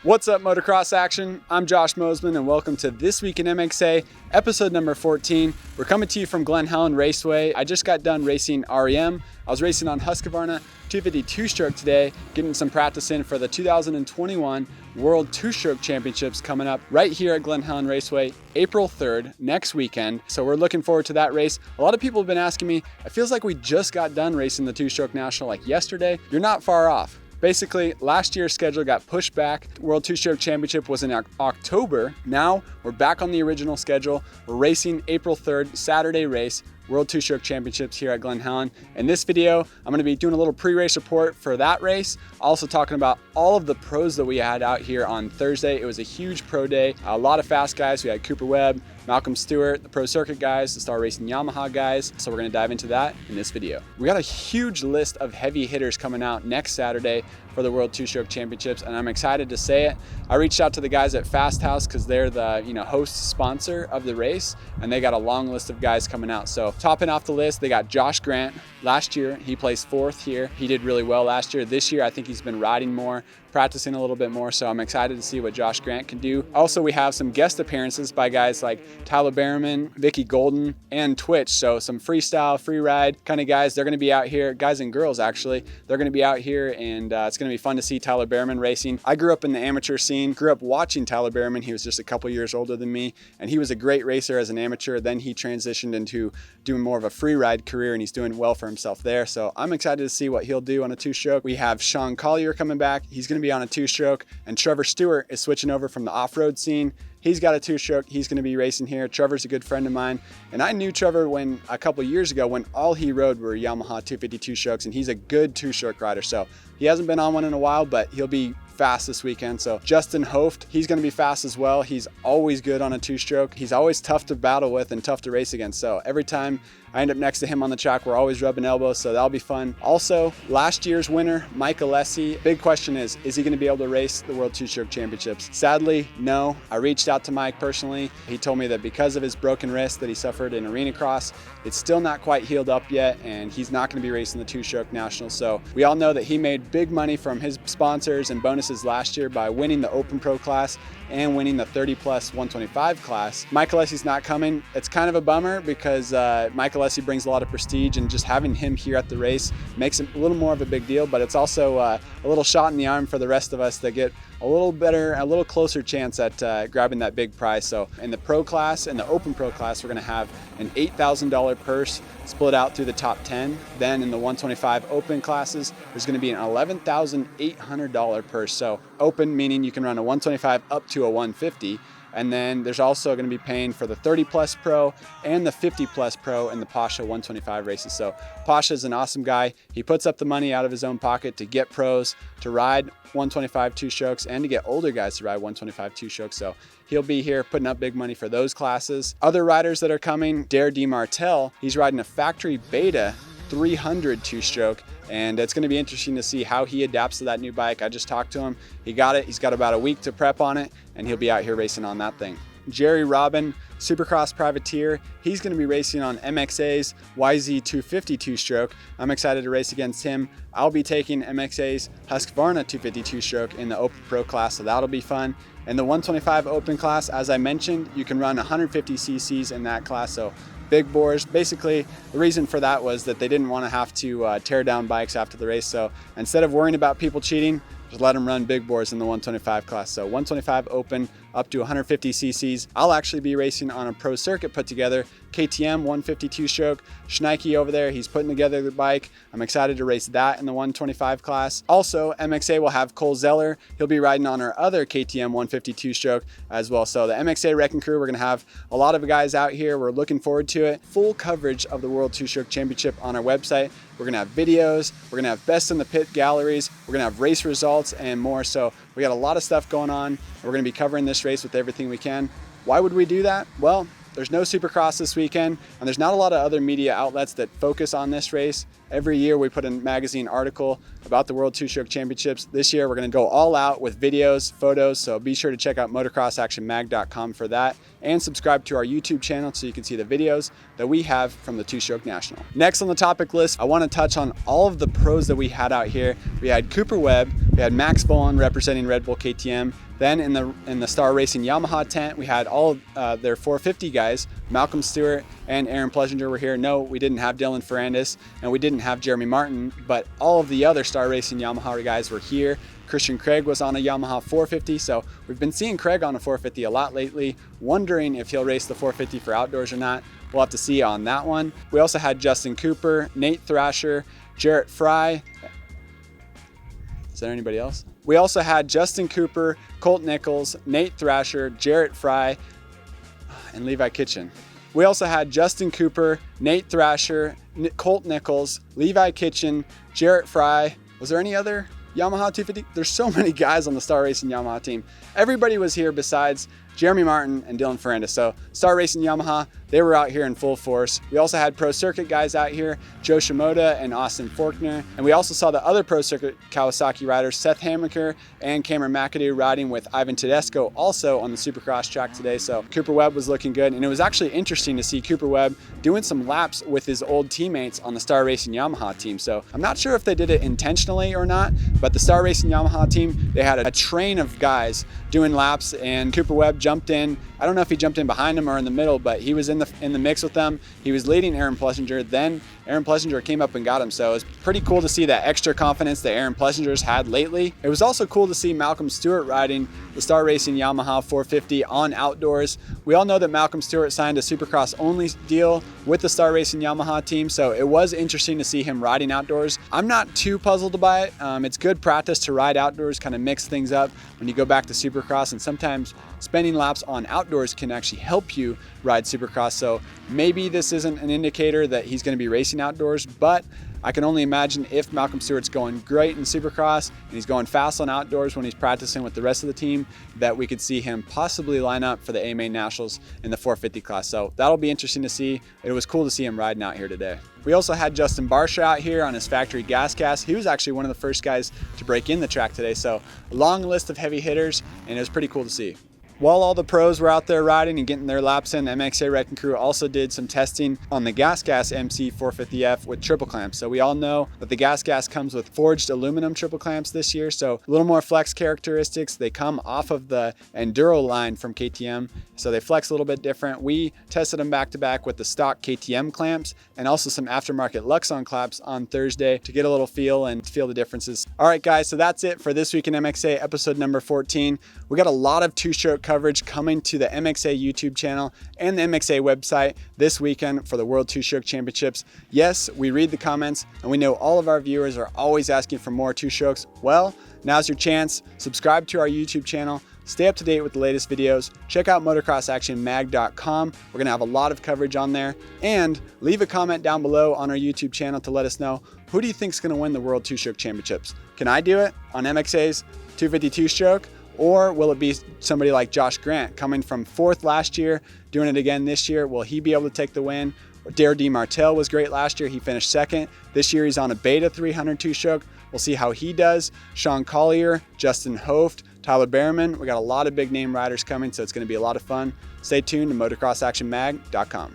What's up, motocross action? I'm Josh Mosiman and welcome to This Week in MXA, episode number 14. We're coming to you from Glen Helen Raceway. I just got done racing REM. I was racing on Husqvarna 250 two-stroke today, getting some practice in for the 2021 World Two-Stroke Championships coming up right here at Glen Helen Raceway, April 3rd, next weekend. So we're looking forward to that race. A lot of people have been asking me, it feels like we just got done racing the Two-Stroke National like yesterday. You're not far off. Basically, last year's schedule got pushed back. World Two-Stroke Championship was in October. Now we're back on the original schedule. We're racing April 3rd, Saturday race, World Two-Stroke Championships here at Glen Helen. In this video, I'm gonna be doing a little pre-race report for that race. Also talking about all of the pros that we had out here on Thursday. It was a huge pro day. A lot of fast guys. We had Cooper Webb, Malcolm Stewart, the Pro Circuit guys, the Star Racing Yamaha guys. So we're gonna dive into that in this video. We got a huge list of heavy hitters coming out next Saturday for the World Two-Stroke Championships, and I'm excited to say it. I reached out to the guys at Fast House because they're the host sponsor of the race, and they got a long list of guys coming out. So topping off the list, they got Josh Grant. Last year, he placed 4th here. He did really well last year. This year, I think he's been riding more, practicing a little bit more, so I'm excited to see what Josh Grant can do. Also, we have some guest appearances by guys like Tyler Behrman, Vicky Golden, and Twitch. So some freestyle, free ride kind of guys. They're gonna be out here, guys and girls actually. They're gonna be out here, and it's gonna be fun to see Tyler Behrman racing. I grew up in the amateur scene, grew up watching Tyler Behrman. He was just a couple years older than me, and he was a great racer as an amateur. Then he transitioned into doing more of a free ride career, and he's doing well for himself there. So I'm excited to see what he'll do on a two-stroke. We have Sean Collier coming back. He's gonna be on a two-stroke, and Trevor Stewart is switching over from the off-road scene. He's got a two-stroke. He's going to be racing here. Trevor's a good friend of mine, and I knew Trevor when a couple years ago when all he rode were Yamaha 250 two-strokes, and he's a good two-stroke rider. So he hasn't been on one in a while, but he'll be fast this weekend. So Justin Hoft, he's going to be fast as well. He's always good on a two-stroke. He's always tough to battle with and tough to race against. So every time I end up next to him on the track, we're always rubbing elbows, so that'll be fun. Also, last year's winner, Mike Alessi. Big question is he going to be able to race the World Two-Stroke Championships? Sadly, no. I reached out to Mike personally. He told me that because of his broken wrist that he suffered in arena cross, it's still not quite healed up yet, and he's not going to be racing the Two-Stroke Nationals. So we all know that he made big money from his sponsors and bonuses last year by winning the Open Pro class and winning the 30 plus 125 class. Mike Alessi's not coming. It's kind of a bummer because Mike Alessi brings a lot of prestige, and just having him here at the race makes it a little more of a big deal, but it's also a little shot in the arm for the rest of us that get a little better, a little closer chance at grabbing that big prize. So in the pro class and the open pro class, we're gonna have an $8,000 purse split out through the top 10. Then in the 125 open classes, there's gonna be an $11,800 purse. So open meaning you can run a 125 up to a 150. And then there's also going to be paying for the 30 plus pro and the 50 plus pro in the Pasha 125 races. So Pasha is an awesome guy. He puts up the money out of his own pocket to get pros to ride 125 two-strokes and to get older guys to ride 125 two-strokes. So he'll be here putting up big money for those classes. Other riders that are coming, Dare DeMartel, he's riding a factory beta 300 two-stroke, and it's going to be interesting to see how he adapts to that new bike. I just talked to him. He got it. He's got about a week to prep on it, and he'll be out here racing on that thing. Jerry Robin, Supercross Privateer, he's going to be racing on MXA's YZ250 two-stroke. I'm excited to race against him. I'll be taking MXA's Husqvarna 250 two-stroke in the Open Pro class, so that'll be fun. In the 125 Open class, as I mentioned, you can run 150 cc's in that class, so big bores. Basically, the reason for that was that they didn't want to have to tear down bikes after the race. So instead of worrying about people cheating, just let them run big bores in the 125 class. So 125 open up to 150 cc's. I'll actually be racing on a pro circuit put together, KTM 152 stroke. Schneike over there, he's putting together the bike. I'm excited to race that in the 125 class. Also, MXA will have Cole Zeller. He'll be riding on our other KTM 152 stroke as well. So the MXA Wrecking Crew, we're gonna have a lot of guys out here. We're looking forward to it. Full coverage of the World Two-Stroke Championship on our website. We're gonna have videos, we're gonna have best in the pit galleries, we're gonna have race results and more. So we got a lot of stuff going on. We're gonna be covering this race with everything we can. Why would we do that? Well, there's no Supercross this weekend, and there's not a lot of other media outlets that focus on this race Every year we put a magazine article about the World Two-Stroke Championships. This year we're going to go all out with videos, photos, so be sure to check out motocrossactionmag.com for that, and subscribe to our YouTube channel so you can see the videos that we have from the Two-Stroke National. Next on the topic list, I want to touch on all of the pros that we had out here. We had Cooper Webb, we had Max Bowen representing Red Bull KTM. Then in the Star Racing Yamaha tent, we had all their 450 guys. Malcolm Stewart and Aaron Plessinger were here. No, we didn't have Dylan Ferrandis and we didn't have Jeremy Martin, but all of the other Star Racing Yamaha guys were here. Christian Craig was on a Yamaha 450, so we've been seeing Craig on a 450 a lot lately, wondering if he'll race the 450 for outdoors or not. We'll have to see on that one. We also had Justin Cooper, Nate Thrasher, Jarrett Fry. Is there anybody else? We also had Justin Cooper, Colt Nichols, Nate Thrasher, Jarrett Fry, and Levi Kitchen. We also had Justin Cooper, Nate Thrasher, Colt Nichols, Levi Kitchen, Jarrett Fry. Was there any other Yamaha 250? There's so many guys on the Star Racing Yamaha team. Everybody was here besides Jeremy Martin and Dylan Ferrandis. So Star Racing Yamaha, they were out here in full force. We also had Pro Circuit guys out here, Joe Shimoda and Austin Faulkner. And we also saw the other Pro Circuit Kawasaki riders, Seth Hammaker and Cameron McAdoo, riding with Ivan Tedesco also on the Supercross track today. So Cooper Webb was looking good. And it was actually interesting to see Cooper Webb doing some laps with his old teammates on the Star Racing Yamaha team. So I'm not sure if they did it intentionally or not, but the Star Racing Yamaha team, they had a train of guys doing laps, and Cooper Webb jumped in. I don't know if he jumped in behind him or in the middle, but he was in the mix with them. He was leading Aaron Plessinger. Then Aaron Plessinger came up and got him. So it was pretty cool to see that extra confidence that Aaron Plessinger's had lately. It was also cool to see Malcolm Stewart riding the Star Racing Yamaha 450 on outdoors. We all know that Malcolm Stewart signed a Supercross only deal with the Star Racing Yamaha team, so it was interesting to see him riding outdoors. I'm not too puzzled by it. It's good practice to ride outdoors, kind of mix things up when you go back to Supercross, and sometimes spending laps on outdoors can actually help you ride Supercross. So maybe this isn't an indicator that he's going to be racing outdoors, but I can only imagine if Malcolm Stewart's going great in Supercross and he's going fast on outdoors when he's practicing with the rest of the team, that we could see him possibly line up for the A-Main Nationals in the 450 class. So that'll be interesting to see. It was cool to see him riding out here today. We also had Justin Barsha out here on his factory gas cast. He was actually one of the first guys to break in the track today. So a long list of heavy hitters, and it was pretty cool to see. While all the pros were out there riding and getting their laps in, MXA Wrecking Crew also did some testing on the Gas MC 450F with triple clamps. So we all know that the Gas comes with forged aluminum triple clamps this year, so a little more flex characteristics. They come off of the Enduro line from KTM, so they flex a little bit different. We tested them back to back with the stock KTM clamps and also some aftermarket Luxon clamps on Thursday to get a little feel and feel the differences. All right, guys, so that's it for this week in MXA, episode number 14. We got a lot of two-stroke coverage coming to the MXA YouTube channel and the MXA website this weekend for the World Two-Stroke Championships. Yes, we read the comments and we know all of our viewers are always asking for more two-strokes. Well, now's your chance. Subscribe to our YouTube channel. Stay up to date with the latest videos. Check out motocrossactionmag.com. We're going to have a lot of coverage on there. And leave a comment down below on our YouTube channel to let us know, who do you think is going to win the World Two-Stroke Championships? Can I do it on MXA's 250 stroke? Or will it be somebody like Josh Grant coming from 4th last year, doing it again this year? Will he be able to take the win? Dare D. Martel was great last year. He finished 2nd. This year he's on a beta 300 two-stroke. We'll see how he does. Sean Collier, Justin Hoft, Tyler Behrman. We got a lot of big name riders coming, so it's going to be a lot of fun. Stay tuned to motocrossactionmag.com.